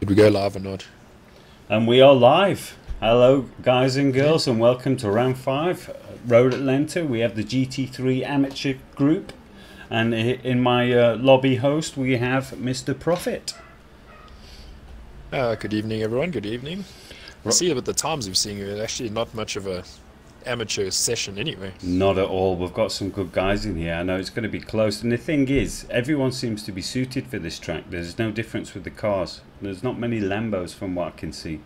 Did we go live or not? And we are live. Hello guys and girls, and welcome to round 5 Road Atlanta. We have the GT3 amateur group, and in my lobby host we have Mr. Profit. Good evening everyone, good evening. See with the times we've seen, it's actually not much of a amateur session anyway. Not at all. We've got some good guys in here. I know it's going to be close, and the thing is, everyone seems to be suited for this track. There's no difference with the cars. There's not many Lambos from what I can see.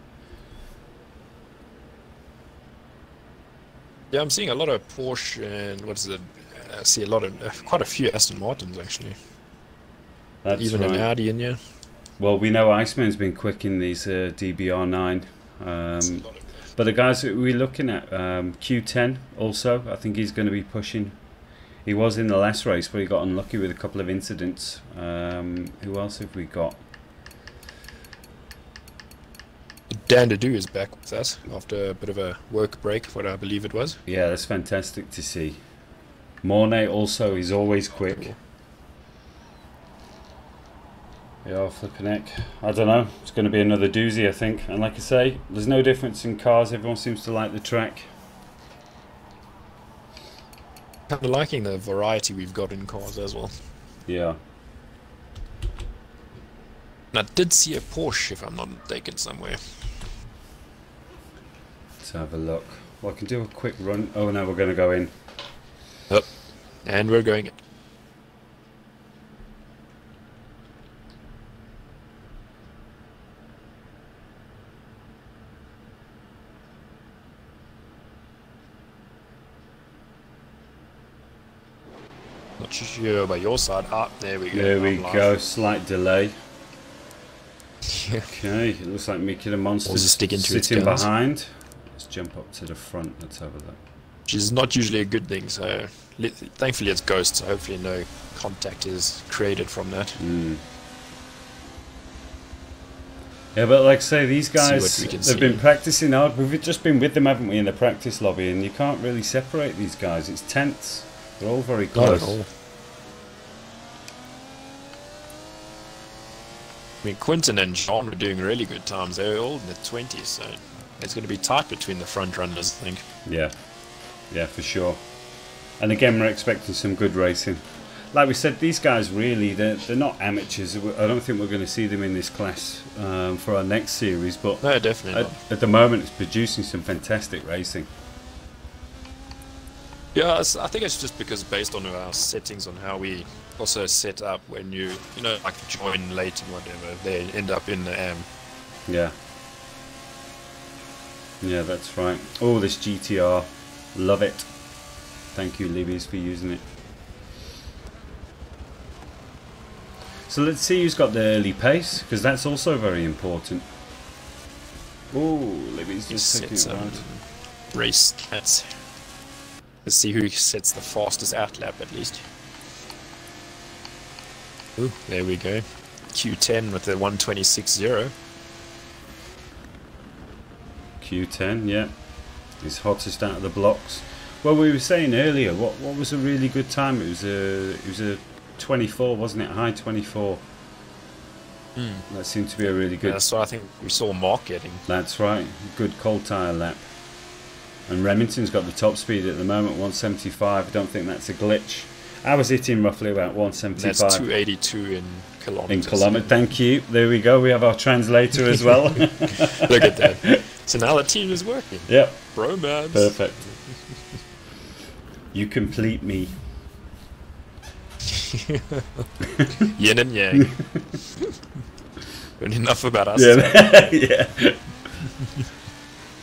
Yeah, I'm seeing a lot of Porsche and I see a lot of quite a few Aston Martins actually. That's even right. an Audi in here. Well, we know Iceman's been quick in these DBR9. But the guys that we're looking at, Q10 also, I think he's going to be pushing. He was in the last race, but he got unlucky with a couple of incidents. Who else have we got? Dan Dedu is back with us after a bit of a work break, what I believe it was. Yeah, that's fantastic to see. Mornay also, he's always quick. Cool. Yeah, flipping heck. I don't know. It's going to be another doozy, I think. And like I say, there's no difference in cars. Everyone seems to like the track. Kind of liking the variety we've got in cars as well. Yeah. And I did see a Porsche, if I'm not mistaken, somewhere. Let's have a look. Well, I can do a quick run. Oh, no, we're going to go in. Yep. And we're going in. Not sure by your side. Ah, there we go. There we go. Slight delay. Okay, it looks like Mickey the Monster sitting behind. Let's jump up to the front. Let's have a look. Which is not usually a good thing, so thankfully it's Ghost, so hopefully no contact is created from that. Yeah, but like I say, these guys, they've they've been practicing hard. We've just been with them, haven't we, in the practice lobby, and you can't really separate these guys. It's tense. They're all very close. Not at all. I mean, Quinton and John were doing really good times. They were all in the 20s, so it's going to be tight between the front runners, I think. Yeah, yeah, for sure. And again, we're expecting some good racing. Like we said, these guys really, they're not amateurs. I don't think we're going to see them in this class for our next series, but no, definitely not. At the moment it's producing some fantastic racing. Yeah, I think it's just because based on our settings on how we also set up when you know, like join late and whatever, they end up in the AM. Yeah. Yeah, that's right. Oh, this GTR. Love it. Thank you, Libby's, for using it. So let's see who's got the early pace, because that's also very important. Oh, Libby's just taking it around. Race cats. Let's see who sets the fastest outlap at least. Ooh, there we go. Q10 with the 126.0. Q10, yeah. He's hottest out of the blocks. Well, we were saying earlier, what was a really good time? It was a 24, wasn't it? High 24. That seemed to be a really good. Yeah, so I think we saw Mark getting. That's right. Good cold tyre lap. And Remington's got the top speed at the moment, 175. I don't think that's a glitch. I was hitting roughly about 175. That's 282 in kilometers. In kilometers, thank you. There we go. We have our translator as well. Look at that. So now the team is working. Yep. Bromance. Perfect. You complete me. Yin and yang. But enough about us. Yeah. Yeah.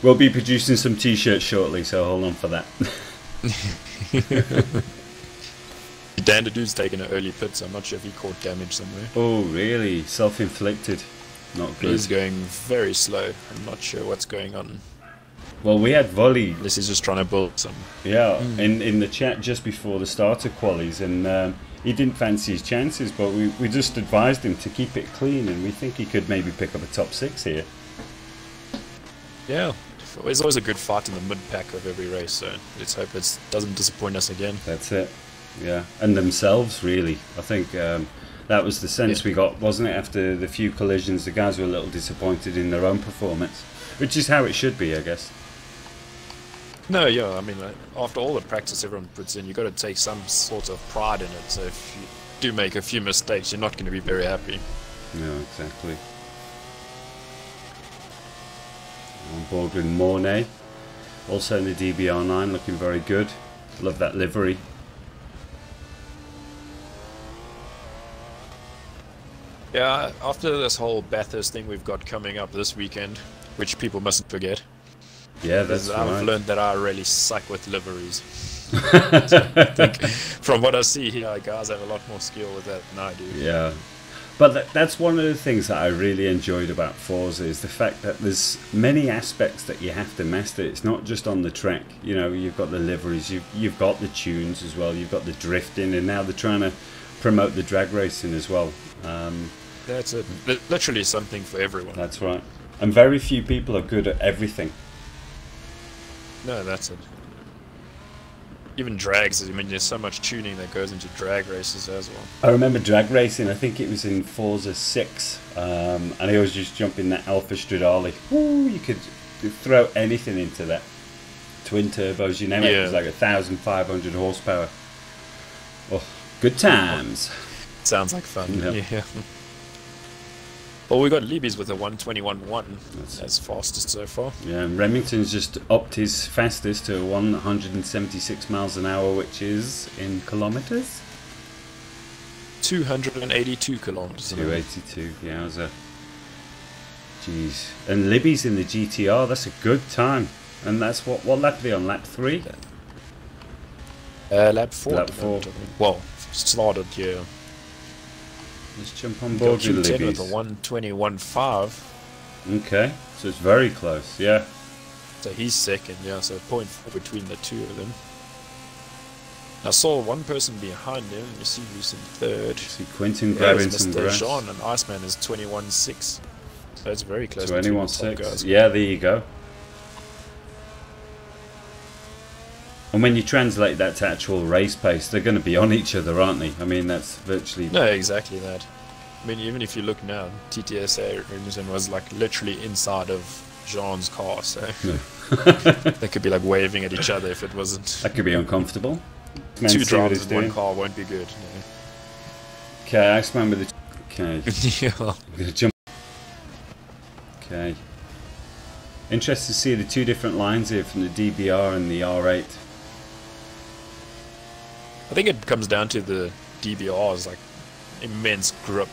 We'll be producing some t-shirts shortly, so hold on for that. Dan Dedu's taking an early pit, so I'm not sure if he caught damage somewhere. Oh, really? Self-inflicted. Not good. He's going very slow. I'm not sure what's going on. Well, we had Volley. This is just trying to build some. Yeah, in the chat just before the start of qualies, and he didn't fancy his chances, but we just advised him to keep it clean, and we think he could maybe pick up a top 6 here. Yeah. There's always a good fight in the mid-pack of every race, so let's hope it doesn't disappoint us again. That's it, yeah. And themselves, really. I think That was the sense we got, wasn't it? After the few collisions, the guys were a little disappointed in their own performance, which is how it should be, I guess. No, yeah, I mean, after all the practice everyone puts in, you've got to take some sort of pride in it. So if you do make a few mistakes, you're not going to be very happy. No, exactly. On board with Mornay, also in the DBR9, looking very good. Love that livery. Yeah, after this whole Bathurst thing we've got coming up this weekend, which people mustn't forget. Yeah, that's right. I've learned that I really suck with liveries. So I think from what I see here, guys have a lot more skill with that than I do. Yeah. But that's one of the things that I really enjoyed about Forza, is the fact that there's many aspects that you have to master. It's not just on the track. You know, you've got the liveries, you've got the tunes as well, you've got the drifting, and now they're trying to promote the drag racing as well. That's it. Literally something for everyone. That's right. And very few people are good at everything. No, that's it. Even drags, I mean, there's so much tuning that goes into drag races as well. I remember drag racing, I think it was in Forza 6, and I always just jump in that Alpha Stradale. Woo, you could throw anything into that. Twin turbos, you name it, it was like 1,500 horsepower. Oh, good times. Sounds like fun. Yep. Yeah. Well, we got Libby's with a 121.1. That's fastest so far. Yeah, and Remington's just upped his fastest to 176 miles an hour, which is in kilometers. 282 kilometers. 282. Yeah, that was a. Jeez. And Libby's in the GTR. That's a good time. And that's what lap are they on? Lap 3? Lap 4. Lap 4. Well, started, yeah. Let's jump on board with Libby's. With a 121.5. Okay, so it's very close, yeah. So he's second, yeah, so 0.4 between the two of them. I saw one person behind him, you see who's in third. See Quentin grabbing some Mr. grass. Jean, and Iceman is 21.6. So it's very close. 21.6, yeah, there you go. And when you translate that to actual race pace, they're going to be on each other, aren't they? I mean, that's virtually... No, exactly that. I mean, even if you look now, TTSA Remington was like literally inside of Jean's car, so they could be like waving at each other if it wasn't. That could be uncomfortable. Two drivers in one car won't be good. No. Okay, Iceman with the... Okay. Yeah. I'm going to jump... Okay. Interested to see the two different lines here from the DBR and the R8. I think it comes down to the DBR's like immense grip.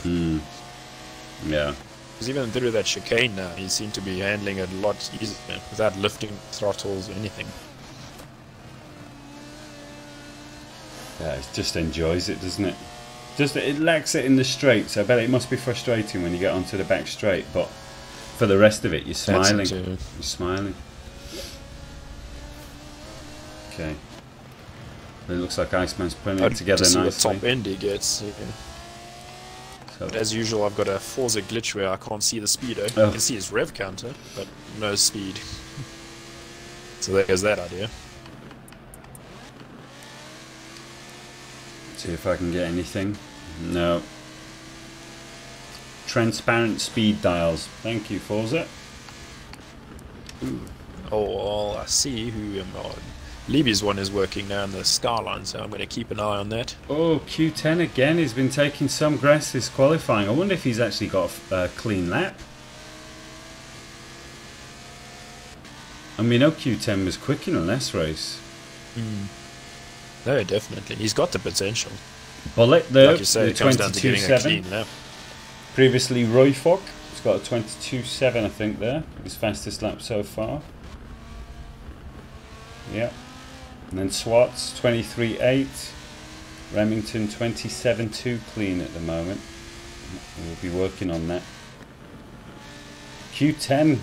Yeah. Because even through that chicane now, he seemed to be handling it a lot easier without lifting throttles or anything. Yeah, it just enjoys it, doesn't it? Just it lacks it in the straight, so I bet it must be frustrating when you get onto the back straight, but for the rest of it, you're smiling. You're smiling. Okay. It looks like Iceman's putting it together nicely. What top end he gets. Yeah. So. But as usual, I've got a Forza glitch where I can't see the speedo. I can see his rev counter, but no speed. So there's that idea. See if I can get anything. No. Transparent speed dials. Thank you, Forza. Ooh. Oh, well, I see who Libby's one is working now in the Skyline, so I'm going to keep an eye on that. Oh, Q10 again. He's been taking some grass this qualifying. I wonder if he's actually got a clean lap. I mean, no, Q10 was quick in the last race. No, definitely. He's got the potential. Bullet, though, like you say, it comes down to getting a clean lap. Previously, Roy Fock. He's got a 22.7, I think, there. His fastest lap so far. Yeah. And then Swartz, 23.8. Remington, 27.2 clean at the moment. We'll be working on that. Q10,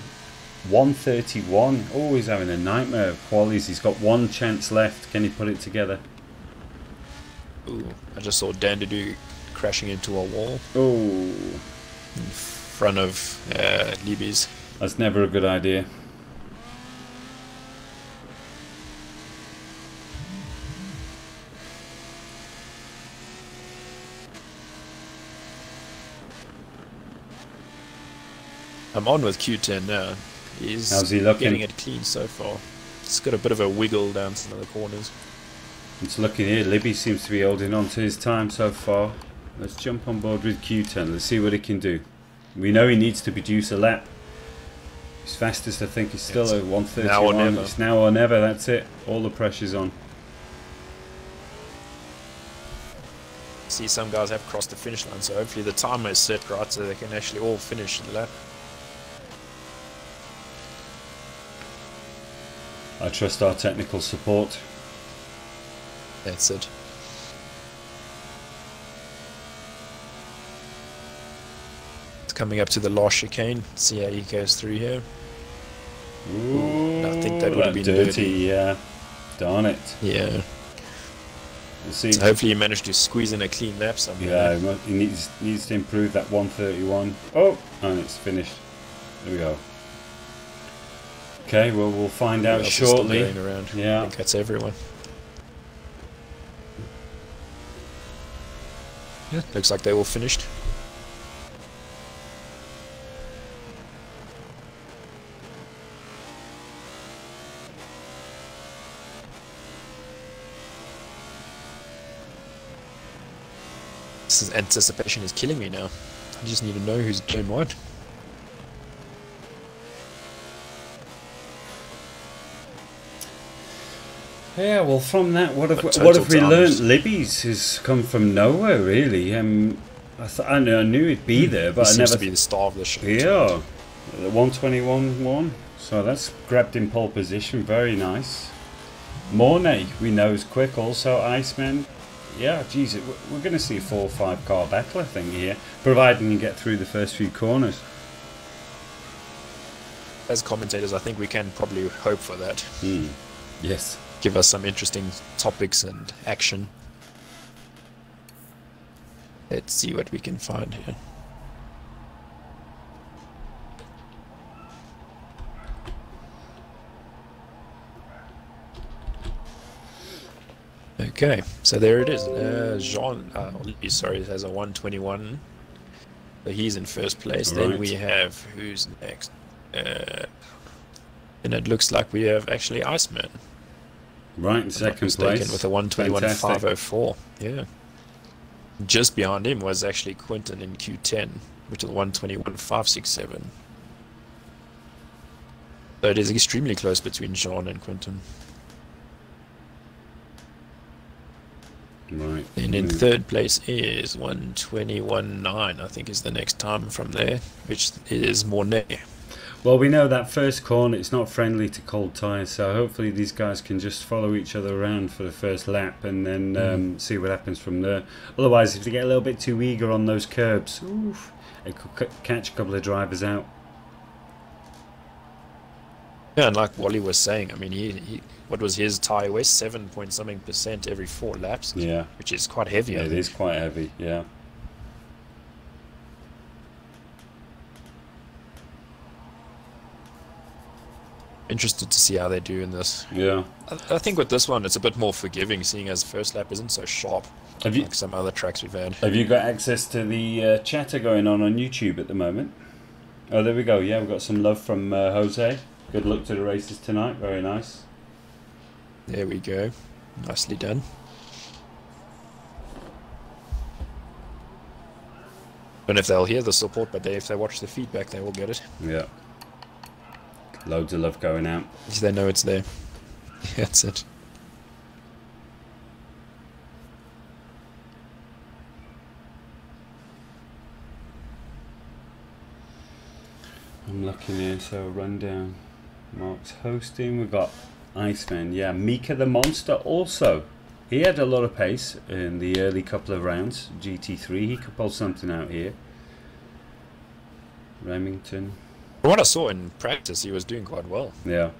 131. Oh, he's having a nightmare of qualities. He's got one chance left. Can he put it together? Ooh, I just saw Dandidoo crashing into a wall. Oh. In front of Libby's. That's never a good idea. I'm on with Q10 now. How's he looking? Getting it clean so far. It's got a bit of a wiggle down some of the corners. It's looking here. Libby seems to be holding on to his time so far. Let's jump on board with Q10. Let's see what he can do. We know he needs to produce a lap. His fastest, I think, is still a 131. Now or never. It's now or never. That's it. All the pressure's on. See, some guys have crossed the finish line, so hopefully the timer is set right so they can actually all finish the lap. I trust our technical support. That's it. It's coming up to the last chicane. See how he goes through here. Ooh, I think that would have been dirty. Yeah, darn it. Yeah. We'll see. So hopefully he managed to squeeze in a clean lap somewhere. Yeah, he needs to improve that 131. Oh, and it's finished. There we go. Okay, well, we'll find out shortly. Going around? Yeah, I think that's everyone. Yeah, looks like they all finished. This anticipation is killing me now. I just need to know who's doing what. Yeah, well, from that, what have we learnt? Libby's has come from nowhere, really. I knew he'd be there, but I never. Seems to be the star of the show. Yeah, the 121-1. So that's grabbed in pole position. Very nice. Mornay, we know, is quick. Also, Iceman. Yeah, geez, we're going to see a 4 or 5 car battle, I think, here, providing you get through the first few corners. As commentators, I think we can probably hope for that. Yes. Give us some interesting topics and action. Let's see what we can find here. Okay, so there it is. Jean, sorry, has a 121. So he's in first place. Right. Then we have, who's next? And it looks like we have actually Iceman. Right, in second place. With a 121.504. Yeah. Just behind him was actually Quinton in Q10, which is 121.567. So it is extremely close between Jean and Quinton. Right. And in third place is 121.9, I think is the next time from there, which is Mornay. Well, we know that first corner, it's not friendly to cold tyres, so hopefully these guys can just follow each other around for the first lap and then see what happens from there. Otherwise, if they get a little bit too eager on those curbs, oof, it could catch a couple of drivers out. Yeah, and like Wally was saying, I mean, he what was his tyre weight? 7 point something % every 4 laps. Yeah. Which is quite heavy. Yeah, it is quite heavy, yeah. Interested to see how they do in this. Yeah. I think with this one, it's a bit more forgiving, seeing as first lap isn't so sharp like some other tracks we've had. Have you got access to the chatter going on YouTube at the moment? Oh, there we go. Yeah, we've got some love from Jose. Good luck to the races tonight. Very nice. There we go. Nicely done. Don't know if they'll hear the support, but if they watch the feedback, they will get it. Yeah. Loads of love going out. Because they know it's there. That's it. I'm looking here, so rundown. Mark's hosting. We've got Iceman. Yeah, Mika the Monster also. He had a lot of pace in the early couple of rounds. GT3, he could pull something out here. Remington. From what I saw in practice, he was doing quite well. Yeah.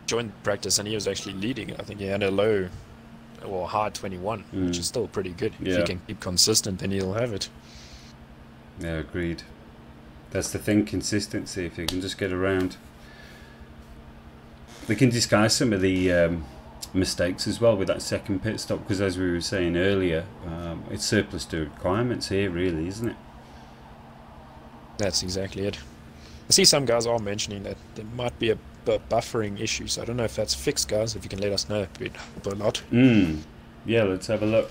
Joined practice and he was actually leading. I think he had a low or high 21, which is still pretty good. Yeah. If he can keep consistent, then he'll have it. Yeah, agreed. That's the thing, consistency. If you can just get around. They can disguise some of the mistakes as well with that second pit stop, because as we were saying earlier, it's surplus to requirements here, really, isn't it? That's exactly it. I see some guys are mentioning that there might be a buffering issue, so I don't know if that's fixed, guys. If you can let us know, it'd help a lot. Yeah, let's have a look.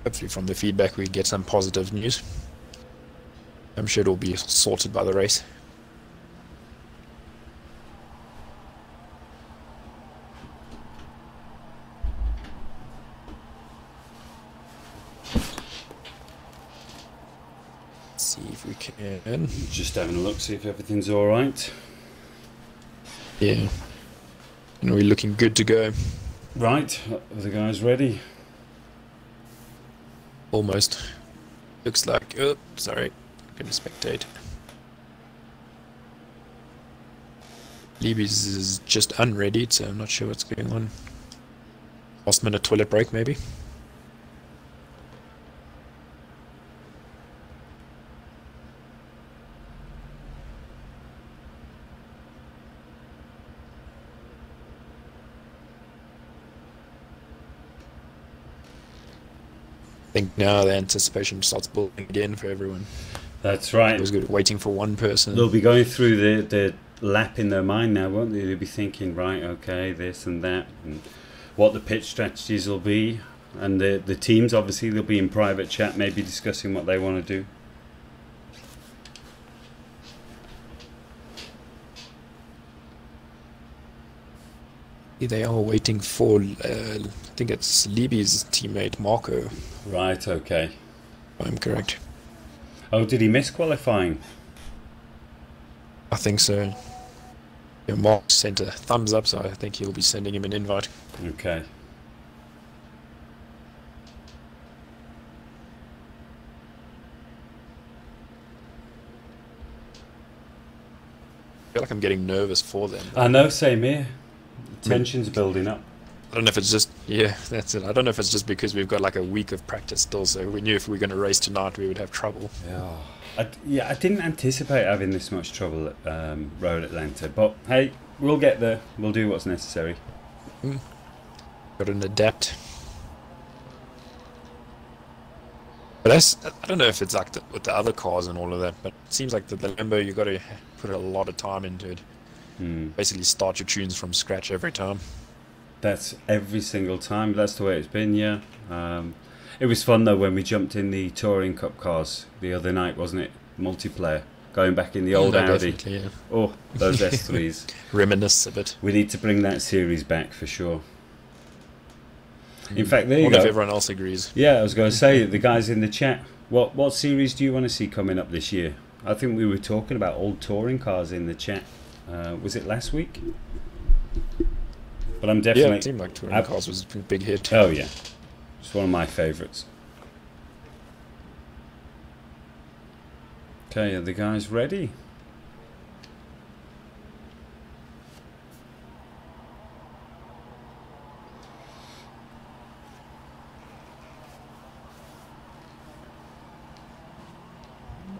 Hopefully from the feedback we get some positive news. I'm sure it'll be sorted by the race. Let's see if we can. Just having a look, see if everything's alright. Yeah. And we're looking good to go. Right, are the guys ready? Almost. Looks like... Oh, sorry. Couldn't spectate. Libby's is just unreadied, so I'm not sure what's going on. Last minute toilet break, maybe? I think now the anticipation starts building again for everyone. That's right. It was good waiting for one person. They'll be going through the lap in their mind now, won't they? They'll be thinking, right, okay, this and that, and what the pitch strategies will be. And the teams, obviously, they'll be in private chat, maybe discussing what they want to do. They are waiting for, I think it's Libby's teammate, Marco. Right, okay. If I'm correct. Oh, did he miss qualifying? I think so. Yeah, Mark sent a thumbs up, so I think he'll be sending him an invite. Okay. I feel like I'm getting nervous for them. I know, same here. Tension's building up. I don't know if it's just, yeah, that's it. I don't know if it's just because we've got like a week of practice still, so we knew if we were going to race tonight we would have trouble. Yeah, I didn't anticipate having this much trouble at Road Atlanta, but hey, we'll get there. We'll do what's necessary. Got to adapt. But I don't know if it's like with the other cars and all of that, but it seems like the Lambo, you got to put a lot of time into it. Basically start your tunes from scratch every time. That's every single time. That's the way it's been, yeah. It was fun though when we jumped in the Touring Cup cars the other night, wasn't it? Multiplayer. Going back in the old Audi. Yeah. Oh, those S3s. Reminisce a bit. We need to bring that series back for sure. In fact, there I you wonder go. if everyone else agrees. Yeah, I was going to say, the guys in the chat, what series do you want to see coming up this year? I think we were talking about old touring cars in the chat. Was it last week? But I'm definitely... Yeah, it seemed like touring cars was a big hit. Oh yeah, it's one of my favourites. Okay, are the guys ready?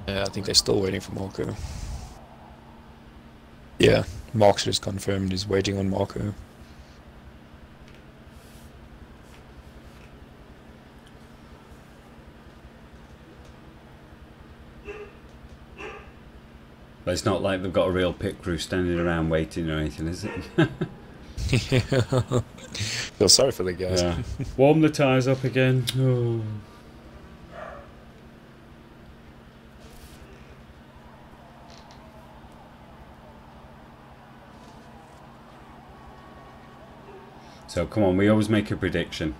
Yeah, I think they're still waiting for Marco. Yeah, Mark's just confirmed he's waiting on Marco. But it's not like they've got a real pit crew standing around waiting or anything, is it? Feel sorry for the guys. Yeah. Warm the tyres up again. Oh. So come on, we always make a prediction.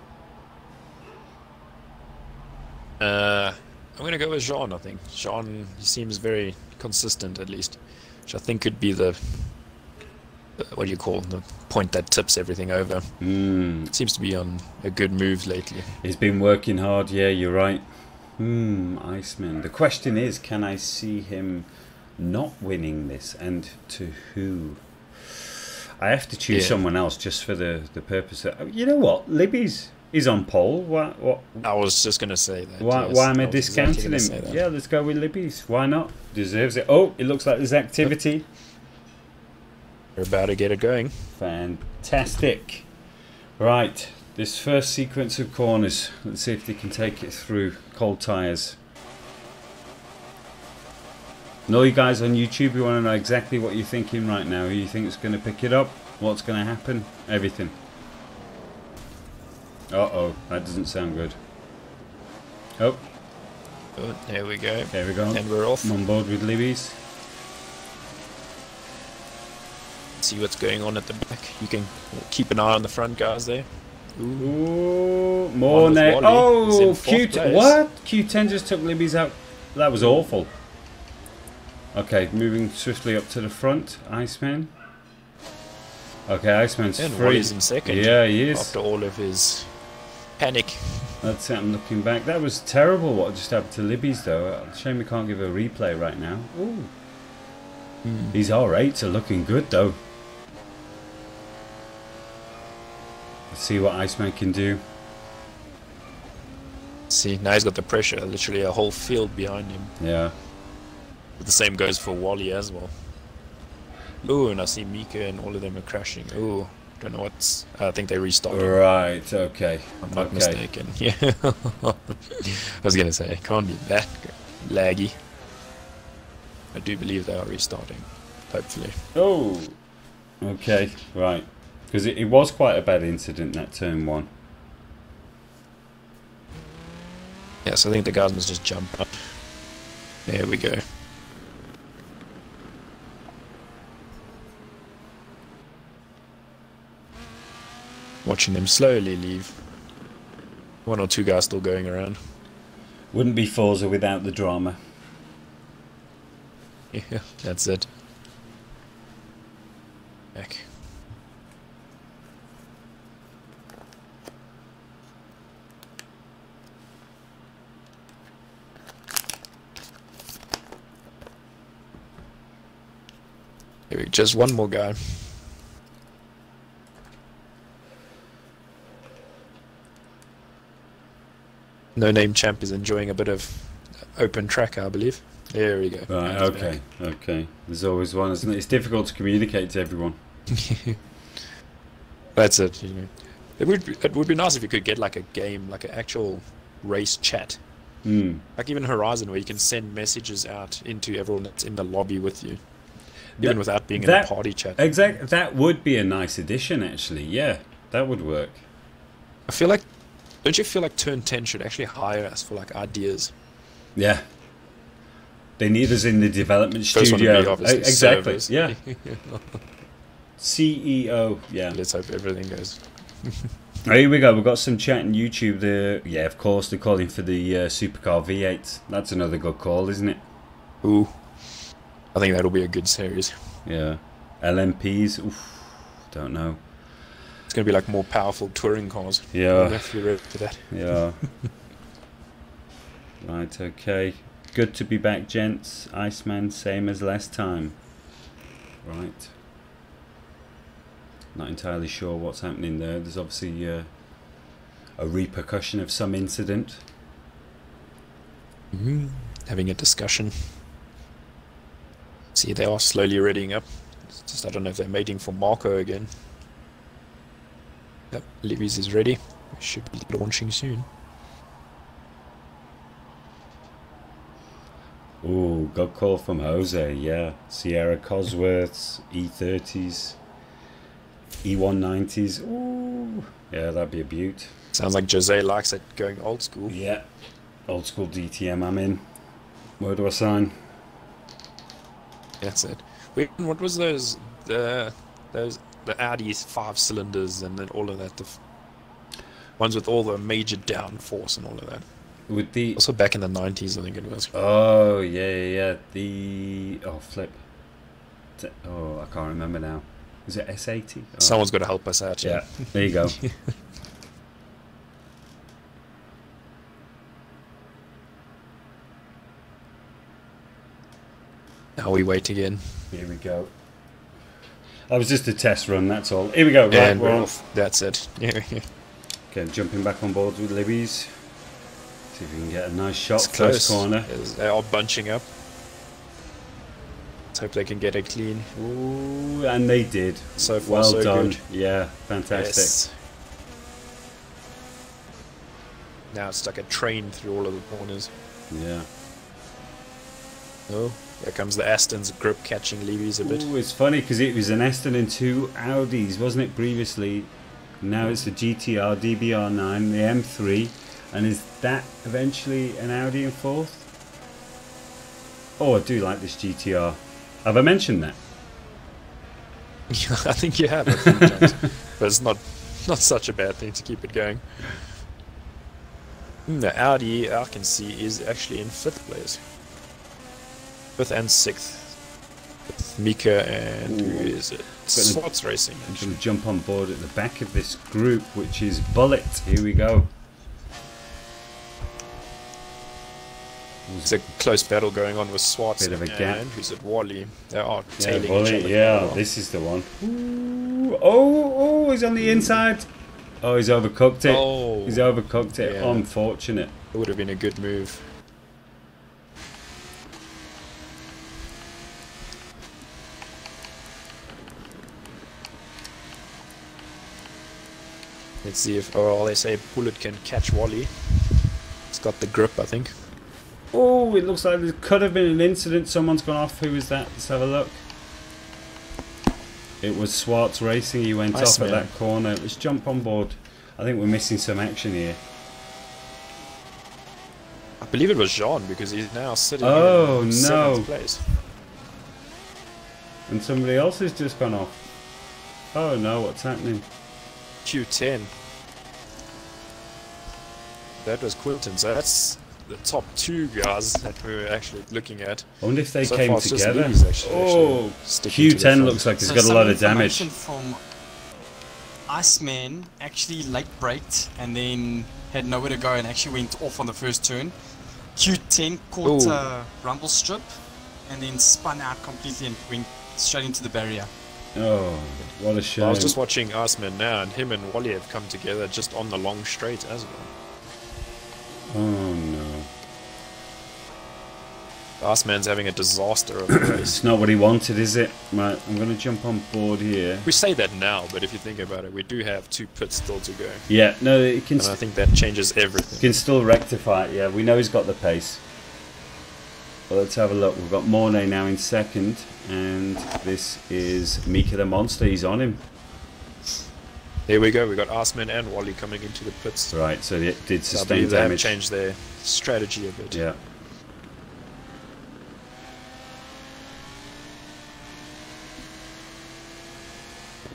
I'm going to go with Jean, I think. Jean, he seems very consistent, at least. Which I think could be the what do you call the point that tips everything over. Seems to be on a good move lately. He's been working hard, yeah, you're right. Iceman. The question is, can I see him not winning this, and to who? I have to choose someone else just for the purpose of... You know what? Libby's on pole. What? I was just going to say that. Why am I discounting him? Yeah, let's go with Libby's. Why not? Deserves it. Oh, it looks like there's activity. We're about to get it going. Fantastic. Right, this first sequence of corners. Let's see if they can take it through cold tyres. And all you guys on YouTube, we want to know exactly what you're thinking right now. Who you think is going to pick it up? What's going to happen? Everything. Uh-oh, that doesn't sound good. Oh. Good, there we go. There we go. And we're off. I'm on board with Libby's. See what's going on at the back. You can keep an eye on the front guys there. Ooh, more net. Oh, Q10. What? Q10 just took Libby's out. That was awful. Okay, moving swiftly up to the front. Iceman. Okay, Iceman's and free. Wally's in second. Yeah, he is. After all of his panic. That's it, I'm looking back. That was terrible what just happened to Libby's though. Shame we can't give a replay right now. Ooh. These R8s are looking good though. Let's see what Iceman can do. See, now he's got the pressure. Literally a whole field behind him. Yeah. But the same goes for Wally as well. Ooh, and I see Mika and all of them are crashing. Ooh, don't know what's... I think they restarted. Right, okay. I'm not mistaken. Yeah. I was going to say, it can't be that laggy. I do believe they are restarting. Hopefully. Oh! Okay, right. Because it was quite a bad incident, that turn one. Yeah, so I think the guys must just jump up. There we go. Watching them slowly leave. One or two guys still going around. Wouldn't be Forza without the drama. Yeah, that's it. Back. There we go, just one more guy. No Name Champ is enjoying a bit of open track, I believe. There we go. Right, okay, okay. There's always one, isn't it? It's difficult to communicate to everyone. That's it. You know. It would be nice if you could get like a game, like an actual race chat. Like even Horizon, where you can send messages out into everyone that's in the lobby with you. Even without being in a party chat. Exactly. That would be a nice addition, actually. Yeah, that would work. I feel like... Don't you feel like Turn 10 should actually hire us for like ideas? Yeah. They need us in the development studio. Exactly. Servers. Yeah. CEO. Yeah. Let's hope everything goes. Here we go. We've got some chat on YouTube. Yeah, of course they're calling for the Supercar V8. That's another good call, isn't it? Ooh. I think that'll be a good series. Yeah. LMPs. Oof. Don't know. It's going to be like more powerful touring cars. Yeah. If you're ready for that. Yeah. Right, okay. Good to be back, gents. Iceman, same as last time. Right. Not entirely sure what's happening there. There's obviously a repercussion of some incident. Having a discussion. See, they are slowly readying up. It's just I don't know if they're waiting for Marco again. Yep, Libby's is ready. We should be launching soon. Ooh, good call from Jose, yeah. Sierra Cosworths, E30s, E190s. Ooh, yeah, that'd be a beaut. Sounds like Jose likes it going old school. Yeah, old school DTM, I'm in. Where do I sign? That's it. Wait, what was those the Audi's 5 cylinders and then all of that, the ones with all the major downforce and all of that. With the also back in the 90s, I think it was. Oh yeah. The flip. Oh, I can't remember now. Is it S80? Oh. Someone's got to help us out. Yeah, there you go. Now we wait again. Here we go. That was just a test run, that's all. Here we go. Right, and we're off. That's it. Yeah. Okay, jumping back on board with Libby's. See if we can get a nice shot. It's First close. corner. They are bunching up. Let's hope they can get it clean. Ooh, and they did. So far, well so done. good. Yeah, fantastic. Yes. Now it's like a train through all of the corners. Yeah. Oh, here comes the Aston's grip catching Levy's a bit. Ooh, it's funny because it was an Aston and 2 Audis, wasn't it, previously? Now it's a GTR, DBR9, the M3. And is that eventually an Audi in 4th? Oh, I do like this GTR. Have I mentioned that? I think you have a few times. But it's not such a bad thing to keep it going. The Audi, I can see, is actually in 5th place. 5th and 6th. With Mika and who is it? Swartz Racing. I'm going to jump on board at the back of this group, which is Bullet. Here we go. There's a close battle going on with Swartz Bit of a gap. and who's it? Wally. They are tailing each Bullet, other. yeah, this is the one. Ooh, oh, he's on the inside. Oh, he's overcooked it. Oh, He's overcooked it. yeah. Unfortunate. It would have been a good move. Let's see if ORLSA Bullet can catch Wally. It's got the grip, I think. Oh, it looks like there could have been an incident. Someone's gone off. Who was that? Let's have a look. It was Swartz Racing. He went off at that corner. Let's jump on board. I think we're missing some action here. I believe it was Jean because he's now sitting in 7th place. And somebody else has just gone off. Oh no, what's happening? Q10. That was Quilton. So that's the top 2 guys that we were actually looking at. I wonder if they so came together. Oh, Q10 looks like it's got a lot of damage. From Iceman actually late braked and then had nowhere to go and actually went off on the first turn. Q10 caught a rumble strip and then spun out completely and went straight into the barrier. Oh, what a shame. I was just watching Iceman now, and him and Wally have come together just on the long straight as well. Oh no. Iceman's having a disaster of a race. It's not what he wanted, is it? Right, I'm going to jump on board here. We say that now, but if you think about it, we do have 2 pits still to go. Yeah, no, it can. And I think that changes everything. Can still rectify it. Yeah, we know he's got the pace. Well, let's have a look. We've got Mornay now in 2nd, and this is Mika the Monster. He's on him. Here we go. We got Iceman and Wally coming into the pits. Right, so they did So I sustain believe they have damage. changed their strategy a bit. Yeah.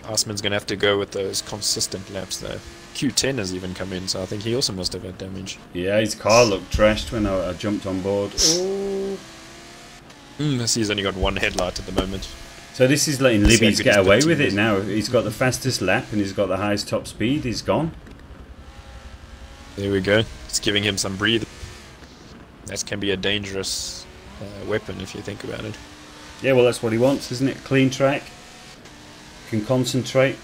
Iceman's going to have to go with those consistent laps though. Q10 has even come in, so I think he also must have had damage. Yeah, his car looked trashed when I jumped on board. Oh. I see he's only got 1 headlight at the moment. So this is letting See how Libby's good get his away bit with team it is. now. He's got the fastest lap and he's got the highest top speed. He's gone. There we go. It's giving him some breathe. That can be a dangerous weapon if you think about it. Yeah, well, that's what he wants, isn't it? Clean track. Can concentrate.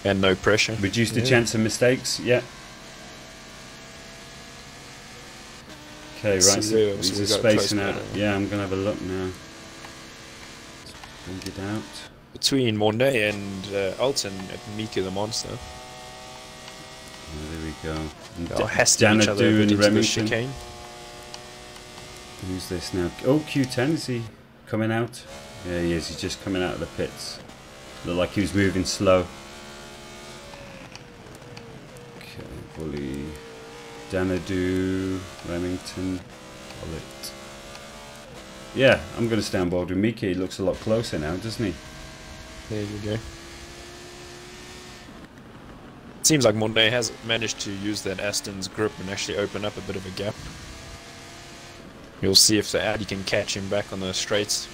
And no pressure. Reduce the chance of mistakes. Yeah. Okay, right. So these are spacing out. Yeah, I'm going to have a look now. Let's bring it out. Between Monday and Alton at Mika the Monster. Oh, there we go. And They're hassling each other a bit into the chicane. Who's this now? Oh, Q10, is he coming out? Yeah, he is. He's just coming out of the pits. Looked like he was moving slow. Okay, Bully, Danadu, Remington, Bullet. Yeah, I'm going to stay on board with Mika. He looks a lot closer now, doesn't he? There you go. It seems like Monday has managed to use that Aston's grip and actually open up a bit of a gap. You'll see if the Audi can catch him back on the straights.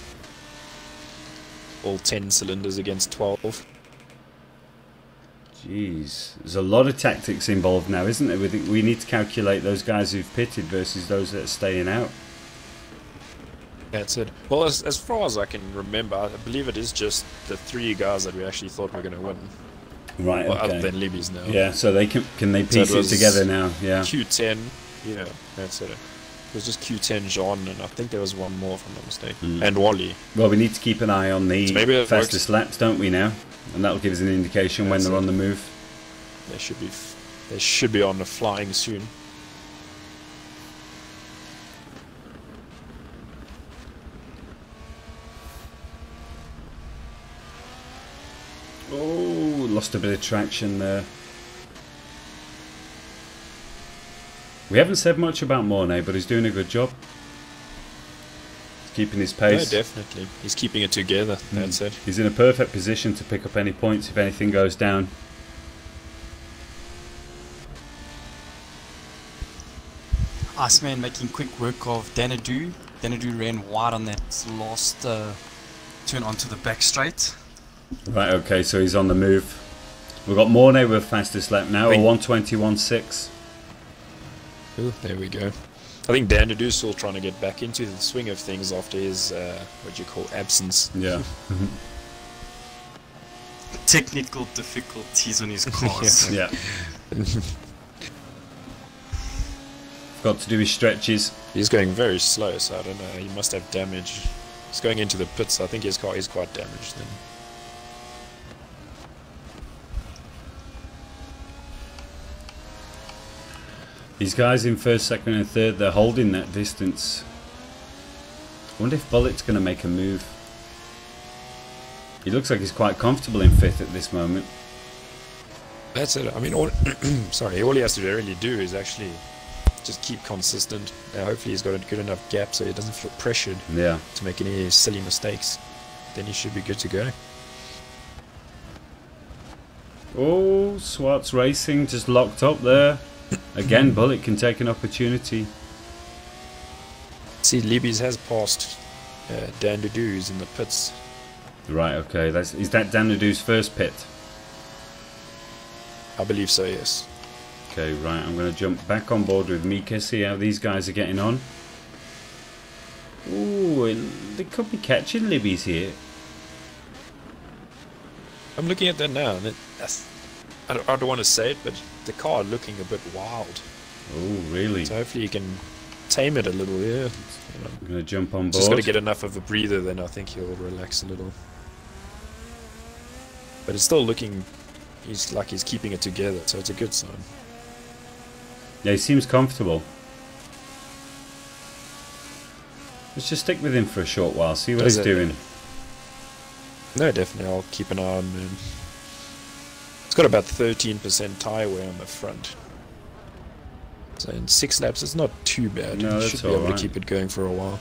All 10 cylinders against 12. Jeez, there's a lot of tactics involved now, isn't there? We need to calculate those guys who've pitted versus those that are staying out. That's it. Well, as far as I can remember, I believe it is just the 3 guys that we actually thought were going to win. Right, Well, okay. other than Libby's now. Yeah, so they can they piece it together now? Yeah. Q10, yeah, that's it. It was just Q10 Jean, and I think there was one more, if I'm not mistaken. And Wally. Well, we need to keep an eye on the So maybe it fastest laps, don't we now? And that'll give us an indication when they're on the move. They should be on the flying soon. Oh, lost a bit of traction there. We haven't said much about Mornay, but he's doing a good job. He's keeping his pace. No, definitely. He's keeping it together, that's it. He's in a perfect position to pick up any points if anything goes down. Iceman making quick work of Danadu. Danadu ran wide on that last turn onto the back straight. Right, okay, so he's on the move. We've got Mornay with fastest lap now, a 1:21.6. Ooh, there we go. I think Danadu's still trying to get back into the swing of things after his, what do you call, absence. Yeah. Technical difficulties on his cars. Yeah. Got to do his stretches. He's going very slow, so I don't know. He must have damage. He's going into the pits. I think his car is quite damaged then. These guys in first, second and third, they're holding that distance. I wonder if Bullett's going to make a move. He looks like he's quite comfortable in fifth at this moment. That's it. I mean, all he has to really do is actually just keep consistent. Hopefully he's got a good enough gap so he doesn't feel pressured to make any silly mistakes. Then he should be good to go. Oh, Swartz Racing just locked up there. Again, Bullet can take an opportunity. See, Libby's has passed Danadu's in the pits. Right, okay. Is that Danadu's first pit? I believe so, yes. Okay, right. I'm going to jump back on board with Mika, see how these guys are getting on. Ooh, they could be catching Libby's here. I'm looking at that now, and I don't want to say it, but the car looking a bit wild. Oh, really? So hopefully you can tame it a little, yeah. I'm going to jump on board. Just got to get enough of a breather, then I think he'll relax a little. But it's still looking, he's keeping it together, so it's a good sign. Yeah, he seems comfortable. Let's just stick with him for a short while, see what he's doing. No, definitely, I'll keep an eye on him. It's got about 13% tyre wear on the front. So in 6 laps, it's not too bad. No, You that's should be able alright. to keep it going for a while.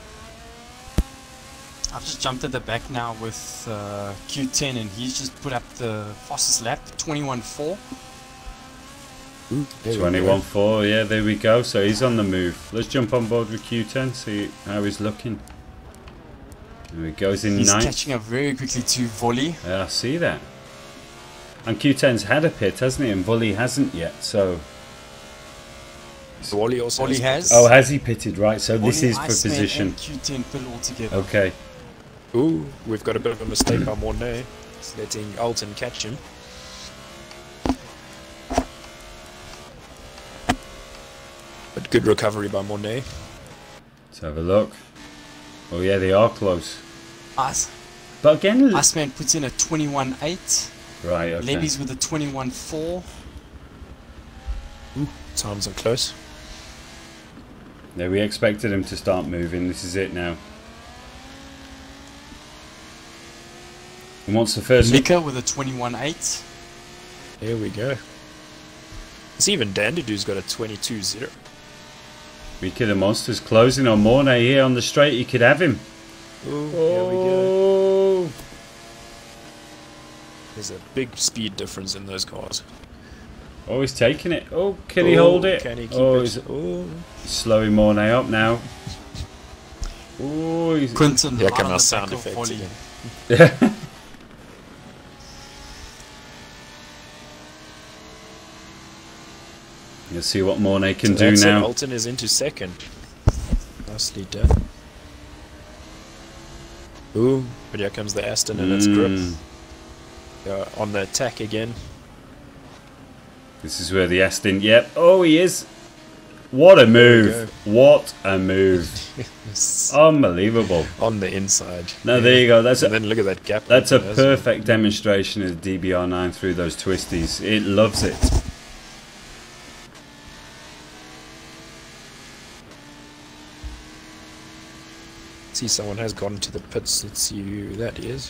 I've just jumped at the back now with Q10 and he's just put up the fastest lap, 21.4. 21.4, yeah, there we go. So he's on the move. Let's jump on board with Q10, see how he's looking. There we go, he's in 9th. He's catching up very quickly to Volley. Yeah, I see that. And Q10's had a pit, hasn't he? And Volley hasn't yet, so... Wally also has. Oh, has he pitted? Right, so Volley, this is for Iceman position. and Q10 put all together. Okay. Ooh, we've got a bit of a mistake by Mornay. He's letting Alton catch him. But good recovery by Mornay. Let's have a look. Oh yeah, they are close. Ice. But again... Iceman puts in a 21.8. Right, okay. Levy's with a 21.4. Times are close. Yeah, we expected him to start moving. This is it now. And what's the first... Mika with a 21.8. There we go. It's even Dandadu's got a 22.0. Mika the Monster's closing on Mornay here on the straight. You could have him. Ooh, here we go. There's a big speed difference in those cars. Oh, he's taking it. Oh, can he hold it? Can he keep it? He's slowing Mornay up now. Oh, he's... Quinton, Here right come on our the sound back of effects Volley. again. Let's see what Mornay can So do that's it. now. Alton is into second. Nicely done. Ooh, but here comes the Aston and its grip. On the attack again. This is where the Aston... Yep. Oh, he is. What a move! What a move! Yes. Unbelievable. On the inside. No, there you go. That's and then look at that gap. That's a perfect demonstration of the DBR9 through those twisties. It loves it. See, someone has gone to the pits. Let's see who that is.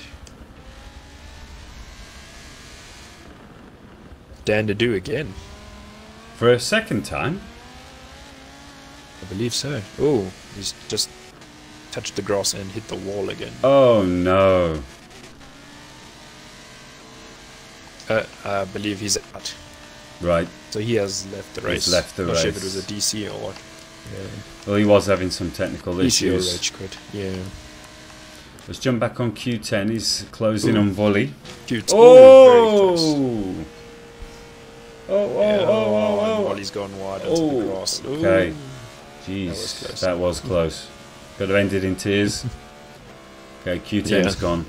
Dan to do again. For a second time? I believe so. Oh, he's just touched the grass and hit the wall again. Oh no. I believe he's out. Right. So he has left the race. He's left the Not race. sure if it was a DC or what. Yeah. Well, he was having some technical DC or issues. rage quit. Yeah. Let's jump back on Q10. He's closing on volley. Cute. Oh! Volley's gone wide onto the grass. Ooh. Okay. Jeez, that was close. Could have ended in tears. Okay, Q10's gone.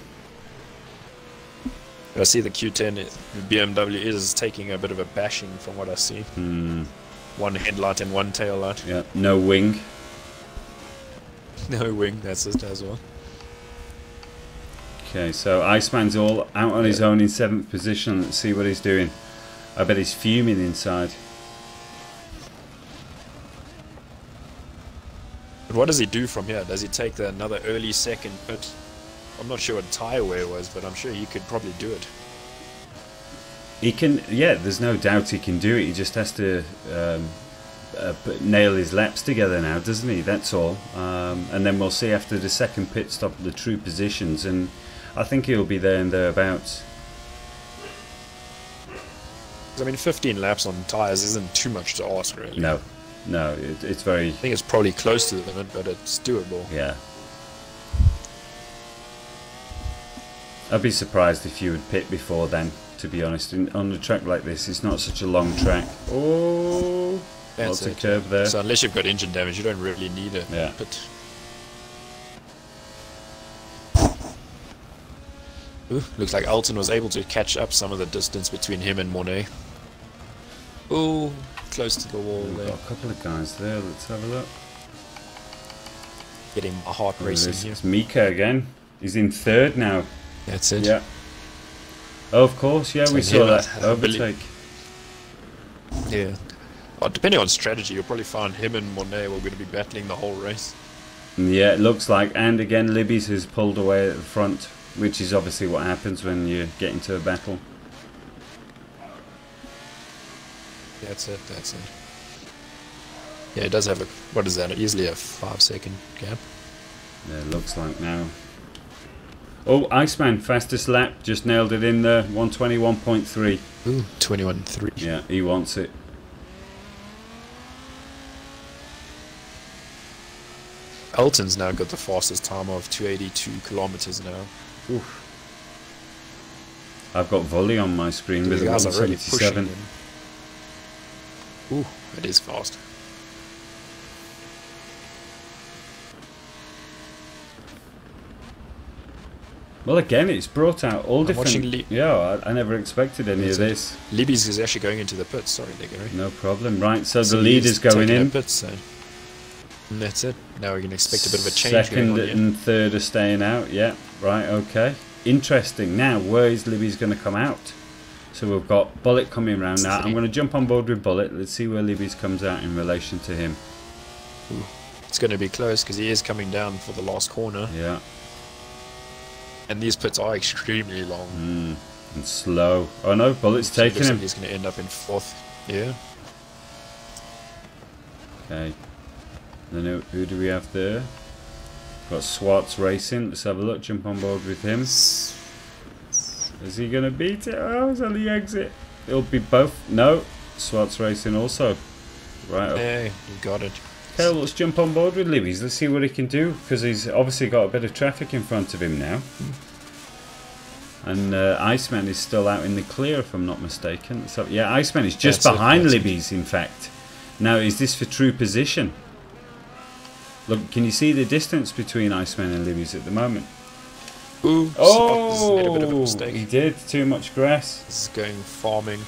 I see the Q10, the BMW is taking a bit of a bashing from what I see. One headlight and one tail light. Yeah, no wing. No wing, that's it as well. Okay, so Iceman's all out on his own in 7th position. Let's see what he's doing. I bet he's fuming inside. But what does he do from here? Does he take another early second pit? I'm not sure what tyre wear was, but I'm sure he could probably do it. He can, yeah, there's no doubt he can do it. He just has to nail his laps together now, doesn't he? That's all. And then we'll see after the second pit stop the true positions, and I think he'll be there and thereabouts. I mean, 15 laps on tyres isn't too much to ask, really. No, no, it's very... I think it's probably close to the limit, but it's doable. Yeah. I'd be surprised if you would pit before then, to be honest. On a track like this, it's not such a long track. Oh, lots of curve there. So unless you've got engine damage, you don't really need a pit. Ooh, looks like Alton was able to catch up some of the distance between him and Monet. Oh, close to the wall there. Got a couple of guys there. Let's have a look. Getting a heart racing here. It's Mika again. He's in 3rd now. That's it. Yeah. Oh, of course. Yeah, we saw that overtake. Yeah. Well, depending on strategy, you'll probably find him and Monet will going to be battling the whole race. Yeah, it looks like. And again, Libby's has pulled away at the front, which is obviously what happens when you get into a battle. That's it, that's it. Yeah, it does have a, what is that, easily a 5-second gap. Yeah, it looks like now. Oh, Iceman, fastest lap, just nailed it in there, 121.3. Ooh, 21.3. Yeah, he wants it. Alton's now got the fastest time of 282 kilometers now. Oof. I've got volley on my screen with the guys are really 177. pushing him. Ooh, it is fast. Well, again, it's brought out all different... Yeah, I never expected any of this. Libby's is actually going into the pits. Sorry, there, Gary. No problem. Right, so the lead is going in. Pits, so. And that's it. Now we can expect a bit of a change. Second and third are staying out. Yeah, right, okay. Interesting. Now, where is Libby's going to come out? So we've got Bullet coming around now. I'm going to jump on board with Bullet. Let's see where Libby's comes out in relation to him. Ooh. It's going to be close because he is coming down for the last corner. Yeah. And these pits are extremely long. And slow. Oh no, Bullet's taking him. Like he's going to end up in 4th. Yeah. Okay. Then who do we have there? Got Swartz racing. Let's have a look. Jump on board with him. Is he going to beat it? Oh, it's on the exit. It'll be both. No. Swartz racing also. Right. Yeah, you got it. Okay, well, let's jump on board with Libby's. Let's see what he can do, because he's obviously got a bit of traffic in front of him now. And Iceman is still out in the clear, if I'm not mistaken. So, yeah, Iceman is just behind Libby's, in fact. Now, is this for true position? Look, can you see the distance between Iceman and Libby's at the moment? Ooh, oh, made a bit of a mistake. He did. Too much grass. This is going farming.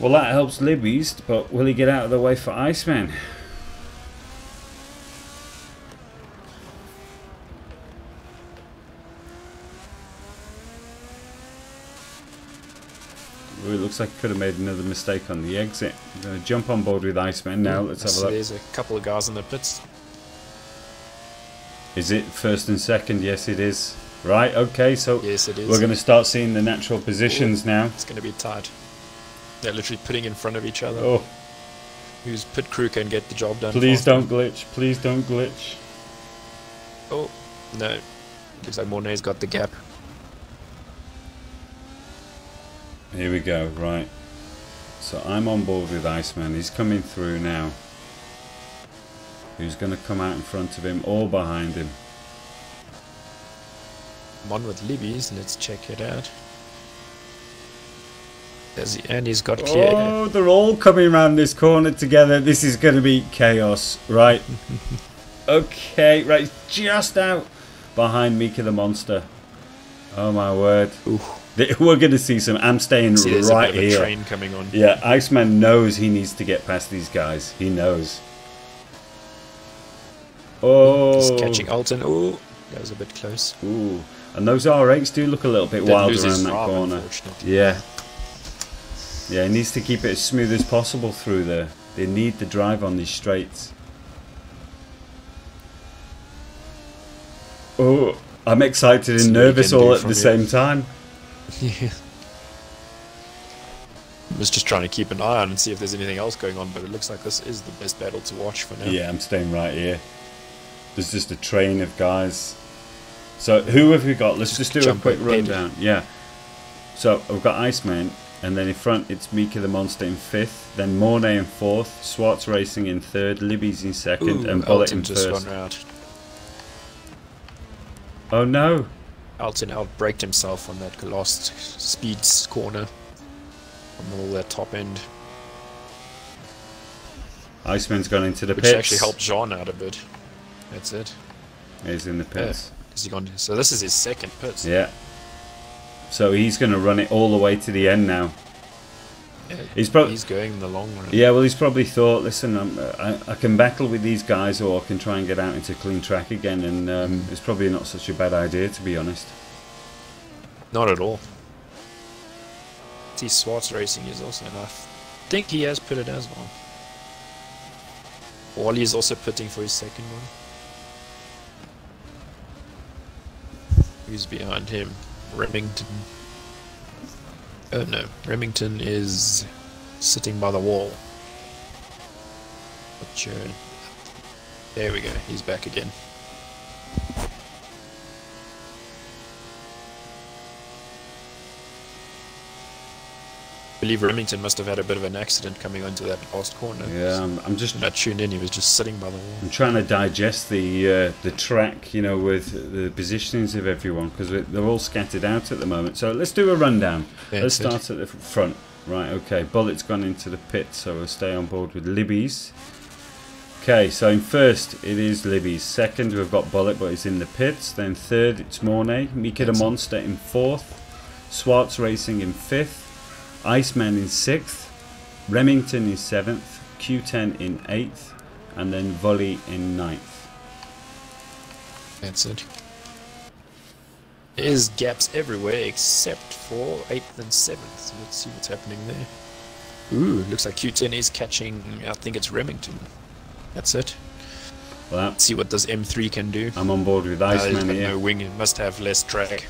Well, that helps Libby's, but will he get out of the way for Iceman? Ooh, it looks like he could have made another mistake on the exit. I'm going to jump on board with Iceman now. Let's have a look. There's a couple of guys in the pits. Is it first and second? Yes, it is. Right, okay, so yes, it is. We're going to start seeing the natural positions now. It's going to be tight. They're literally pitting in front of each other. Oh. Whose pit crew can get the job done Please faster. don't glitch. Please don't glitch. Oh, no. Looks like Mornay's got the gap. Here we go, right. So I'm on board with Iceman. He's coming through now. Who's going to come out in front of him or behind him? I'm on with Libby's. Let's check it out. And he's got clear. Oh, they're all coming around this corner together. This is going to be chaos, right? Okay, right, just out behind Mika the Monster. Oh my word. Ooh. We're going to see some. I'm staying right here. Train coming on. Yeah, Iceman knows he needs to get past these guys. He knows. Oh. He's catching Alton. Oh, that was a bit close. Ooh. And those R8s do look a little bit wild around that corner. Yeah. Yeah, he needs to keep it as smooth as possible through there. They need the drive on these straights. Oh, I'm excited and nervous all at the same time. Yeah. I was just trying to keep an eye on and see if there's anything else going on, but it looks like this is the best battle to watch for now. Yeah, I'm staying right here. There's just a train of guys. So who have we got? Let's just do a quick rundown. Yeah. So we've got Iceman, and then in front it's Mika the Monster in 5th, then Mornay in 4th, Swartz Racing in 3rd, Libby's in 2nd, and Bullet in 1st. Oh no! Alton outbraked himself on that last speeds corner from all that top end. Iceman's gone into the which pits. Actually helped Jean out a bit. That's it. He's in the pits. So this is his second pit. Yeah. So he's going to run it all the way to the end now. Yeah, he's going the long run. Yeah, well, he's probably thought, listen, I can battle with these guys, or I can try and get out into clean track again, and it's probably not such a bad idea, to be honest. Not at all. See, Swartz Racing is also enough. I think he has pitted as well. Wally is also pitting for his second one. Who's behind him? Remington. Oh no, Remington is sitting by the wall. There we go, he's back again. I believe Remington must have had a bit of an accident coming onto that last corner. Yeah, I'm just not tuned in. He was just sitting by the wall. I'm trying to digest the track, you know, with the positionings of everyone, because they're all scattered out at the moment. So let's do a rundown. Let's start at the front. Right, okay. Bullet's gone into the pit, so we'll stay on board with Libby's. Okay, so in first it is Libby's. Second we've got Bullet, but he's in the pits. Then third it's Mornay. Mika the Monster in 4th. Swartz Racing in 5th. Iceman in 6th, Remington in 7th, Q10 in 8th, and then Volley in 9th. That's it. There's gaps everywhere except for 8th and 7th. So let's see what's happening there. Ooh, looks like Q10 is catching, I think it's Remington. That's it. Well, let's see what this M3 can do. I'm on board with Iceman here. No wing, it must have less drag.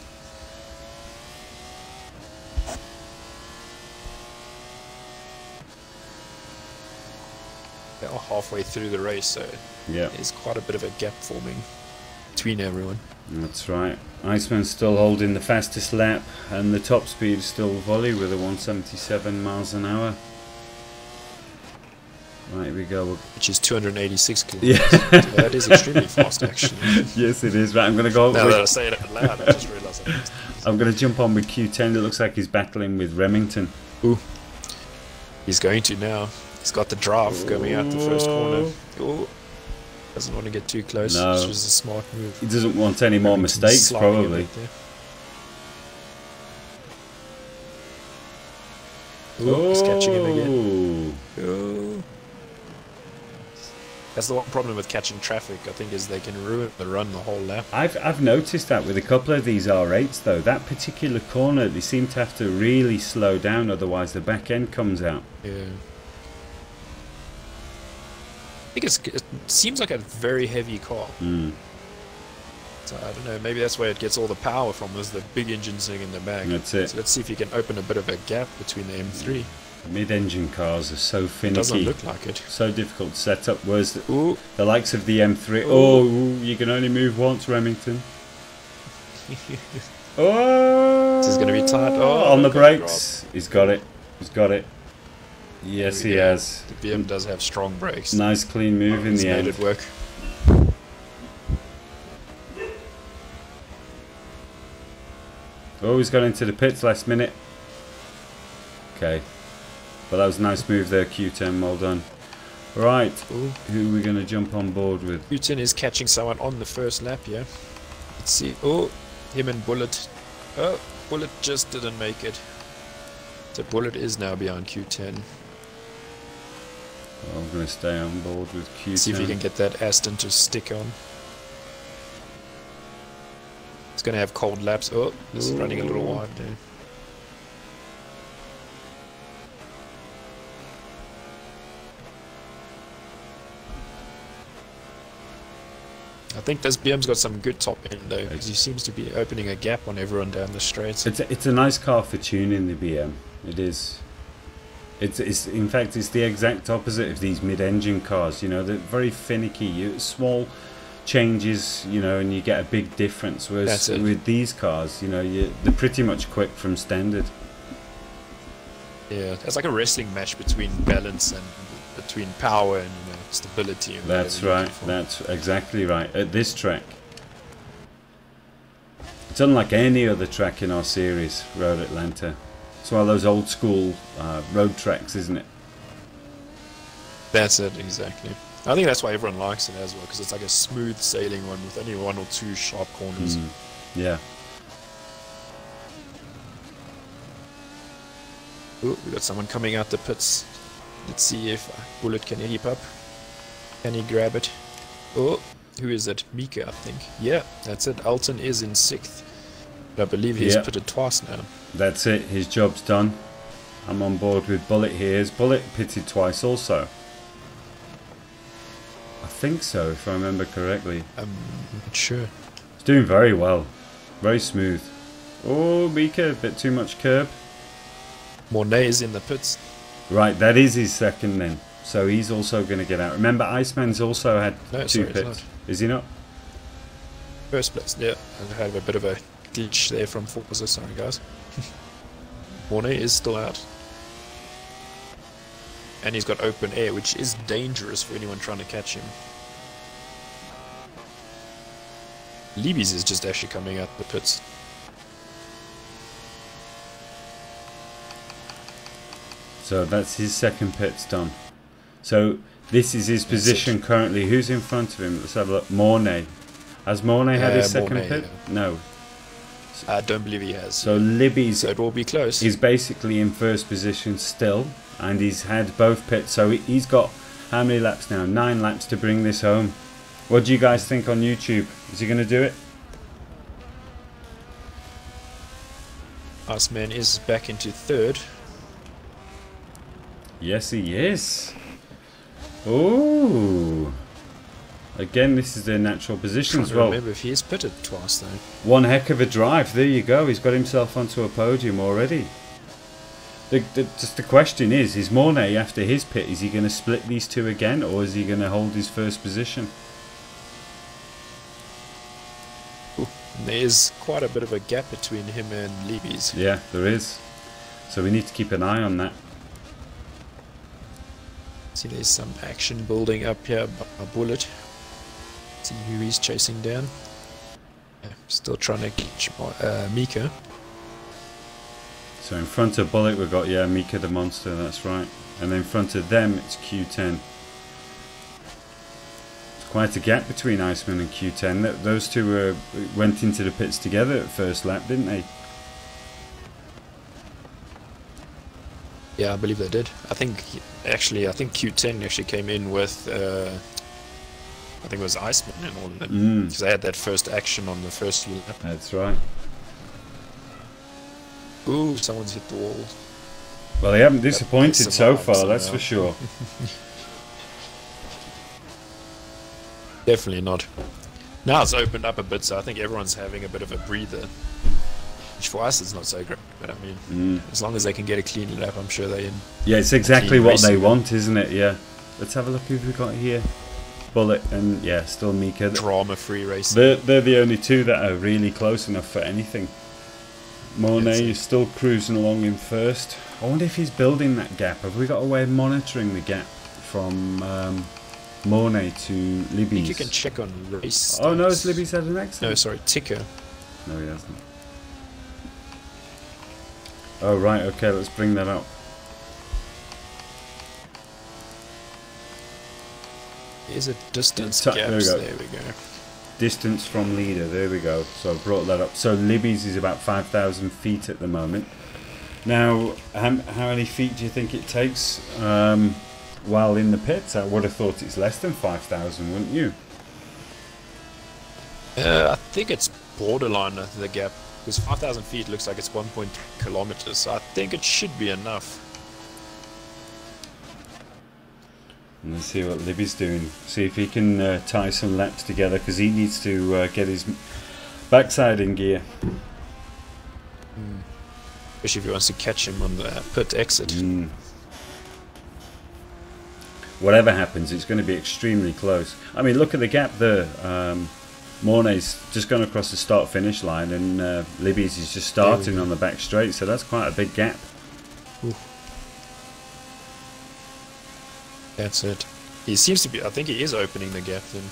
They're halfway through the race, so yeah, there's quite a bit of a gap forming between everyone. That's right. Iceman's still holding the fastest lap, and the top speed is still Volley with a 177 miles an hour. Right, here we go. Which is 286 kilometers. Yeah. So that is extremely fast, actually. Yes, it is. Right, I'm going to go. Now that I say it out loud, I just realised that. I'm going to jump on with Q10. It looks like he's battling with Remington. Ooh. He's going to now. He's got the draft coming out the first corner. Ooh. Doesn't want to get too close, no. Which was a smart move. He doesn't want any more mistakes, probably. Ooh, he's catching him again. Ooh. That's the one problem with catching traffic, I think, is they can ruin the run the whole lap. I've noticed that with a couple of these R8s though. That particular corner, they seem to have to really slow down, otherwise the back end comes out. Yeah. I think it seems like a very heavy car. Mm. So I don't know, maybe that's where it gets all the power from, is the big engine sitting in the back. That's it. So let's see if you can open a bit of a gap between the M3. Mid-engine cars are so finicky. It doesn't look like it. So difficult to set up. Whereas the likes of the M3. Oh, you can only move once, Remington. Oh, this is going to be tight. Oh, on the brakes. He's got it. He's got it. Yes, he has. The BM does have strong brakes. Nice clean move in the end. He's made it work. Oh, he's got into the pits last minute. Okay. But that was a nice move there, Q10. Well done. Right. Ooh. Who are we going to jump on board with? Q10 is catching someone on the first lap here. Let's see. Oh, him and Bullet. Oh, Bullet just didn't make it. So Bullet is now behind Q10. Well, I'm going to stay on board with Q10. See if you can get that Aston to stick on. It's going to have cold laps. Oh, this is running a little wide there. I think this BM's got some good top end though, because he seems to be opening a gap on everyone down the straights. It's a nice car for tuning, the BM. It is. It's in fact it's the exact opposite of these mid-engine cars. You know, they're very finicky. Small changes, you know, and you get a big difference. Whereas with these cars, you know, they're pretty much quick from standard. Yeah, it's like a wrestling match between balance and between power and stability. And that's right. That's exactly right. At this track, it's unlike any other track in our series, Road Atlanta. It's one of those old school road tracks, isn't it? That's it, exactly. I think that's why everyone likes it as well, because it's like a smooth sailing one with only one or two sharp corners. Yeah. Ooh, we got someone coming out the pits. Let's see if Bullet can keep up. Can he grab it? Oh, who is it? Mika, I think. Yeah, that's it. Alton is in 6th. But I believe he's pitted twice now. That's it. His job's done. I'm on board with Bullet here. Is Bullet pitted twice also? I think so, if I remember correctly. I'm not sure. He's doing very well. Very smooth. Oh, Mika, a bit too much curb. Mornay is in the pits. Right, that is his second then. So he's also going to get out. Remember, Iceman's also had two pits. Is he not? First place, yeah. I had a bit of a glitch there from Forza, sorry guys. Mornay is still out. And he's got open air, which is dangerous for anyone trying to catch him. Libby's is just actually coming out the pits. So that's his second pit's done. So this is his position currently. Who's in front of him? Let's have a look. Mornay. Has Mornay had his second pit? Yeah. No. I don't believe he has. So Libby's, so it will be close. He's basically in first position still, and he's had both pits. So he's got how many laps now? 9 laps to bring this home. What do you guys think on YouTube? Is he going to do it? Iceman is back into 3rd. Yes, he is. Oh. Again, this is their natural position as well. I remember if he's pitted twice though. One heck of a drive. There you go. He's got himself onto a podium already. Just the question is Mornay after his pit, is he going to split these two again, or is he going to hold his first position? Ooh, there is quite a bit of a gap between him and Libby's. Yeah, there is. So we need to keep an eye on that. See, there's some action building up here by Bullet. See who he's chasing down. Yeah, still trying to catch Mika. So in front of Bullet we've got, Mika the monster, that's right. And then in front of them it's Q10. It's quite a gap between Iceman and Q10. Those two went into the pits together at first lap, didn't they? Yeah, I believe they did. I think Q10 actually came in with I think it was Iceman and all of them. Because they had that first action on the first lap. That's right. Ooh, someone's hit the wall. Well, they haven't disappointed so far, somehow. that's for sure. Definitely not. Now it's opened up a bit, so I think everyone's having a bit of a breather. Which for us is not so great, but I mean, as long as they can get a clean lap, I'm sure they in. Yeah, it's exactly what they want, isn't it? Yeah. Let's have a look who we've got here. Bullet and, yeah, still Mika. Drama-free racing. They're the only two that are really close enough for anything. Monet is still cruising along in first. I wonder if he's building that gap. Have we got a way of monitoring the gap from Monet to Libby's? I think you can check on race. Oh no, has Libby's had an accident? No, sorry, Ticker. No, he hasn't. Oh right, okay, let's bring that up. Here's a distance There gap. we go. There we go. Distance from leader, there we go. So I brought that up. So Libby's is about 5,000 feet at the moment. Now, how many feet do you think it takes while in the pits? I would have thought it's less than 5,000, wouldn't you? I think it's borderline the gap. Because 5,000 feet looks like it's 1.3 kilometers. So I think it should be enough. And let's see what Libby's doing. See if he can tie some laps together, because he needs to get his backside in gear. Especially if he wants to catch him on the pit exit. Whatever happens, it's going to be extremely close. I mean, look at the gap there. Mornay's just gone across the start-finish line, and Libby's is just starting on the back straight, so that's quite a big gap. Ooh. That's it. He seems to be, I think he is opening the gap then.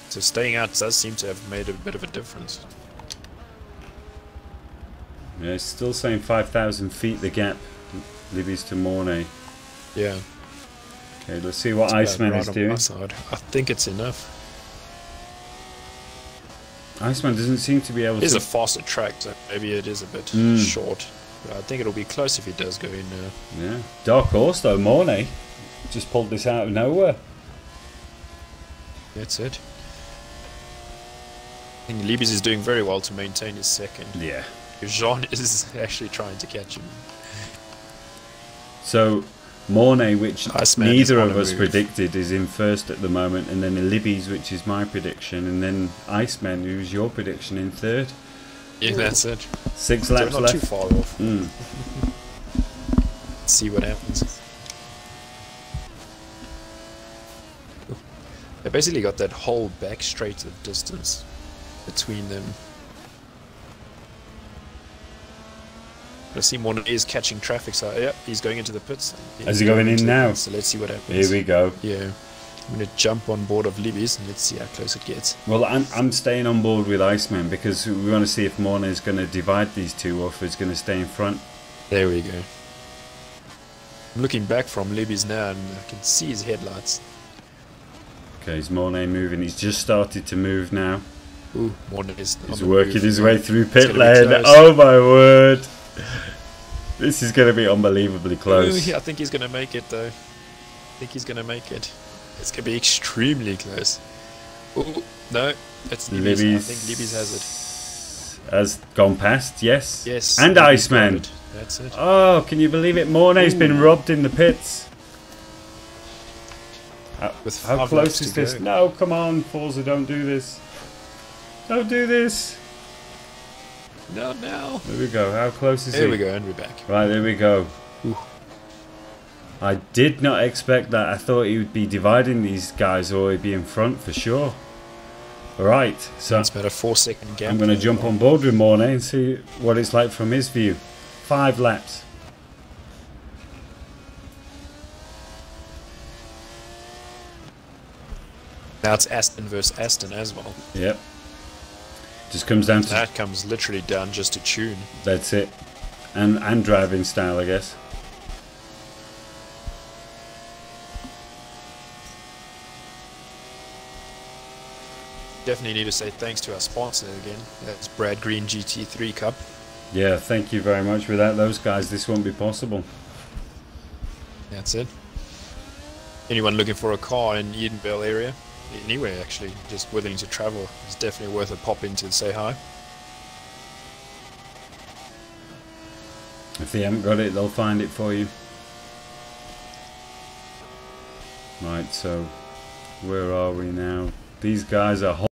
So staying out does seem to have made a bit of a difference. Yeah, it's still saying 5,000 feet the gap, Libby's to Mornay. Yeah. Okay, let's see what Iceman is doing. I think it's enough. Iceman doesn't seem to be able to... It is a faster track, so maybe it is a bit short. But I think it'll be close if he does go in now. Yeah. Dark horse though, Mornay just pulled this out of nowhere. That's it. I think Liebes is doing very well to maintain his second. Yeah. Jean is actually trying to catch him. So Mornay, which Iceman neither is on of a us move. predicted, is in first at the moment, and then Libby's, which is my prediction, and then Iceman, who's your prediction, in third. Yeah, that's it. 6 So laps not left. too far off. Let's see what happens. They basically got that whole back straight of distance between them. I see Morton is catching traffic, so yeah, he's going into the pits. Is he going in now? So let's see what happens. Here we go. Yeah. I'm going to jump on board of Libby's and let's see how close it gets. Well, I'm staying on board with Iceman because we want to see if Mornay is going to divide these two or if he's going to stay in front. There we go. I'm looking back from Libby's now and I can see his headlights. Okay, is Mornay moving? He's just started to move now. Ooh, Morton is on He's the working move. his way through It's pit gonna be lane. close. Oh my word! This is going to be unbelievably close. Ooh, yeah, I think he's going to make it though. I think he's going to make it. It's going to be extremely close. Ooh, no, it's Libby's. I think Libby's has it. Has gone past, yes. Yes. And Libby's got Iceman. it. That's it. Oh, can you believe it? Mornay's been robbed in the pits. With How 5 close laps is to this? go. No, come on, Forza, don't do this. Don't do this. Not now. There we go. How close is he? There we go, and we're back. Right, there we go. Ooh. I did not expect that. I thought he would be dividing these guys or he'd be in front for sure. Right, so It's about a 4-second gap. I'm going to there. jump on board with Mornay and see what it's like from his view. 5 laps. Now it's Aston versus Aston as well. Yep. Just comes down to... That comes literally down just to tune. That's it. And driving style, I guess. Definitely need to say thanks to our sponsor again. That's Brad Green GT3 Cup. Yeah, thank you very much. Without those guys, this won't be possible. That's it. Anyone looking for a car in Edenvale area? anywhere actually, just willing to travel. It's definitely worth a pop in to say hi. If they haven't got it, they'll find it for you. Right, so where are we now? These guys are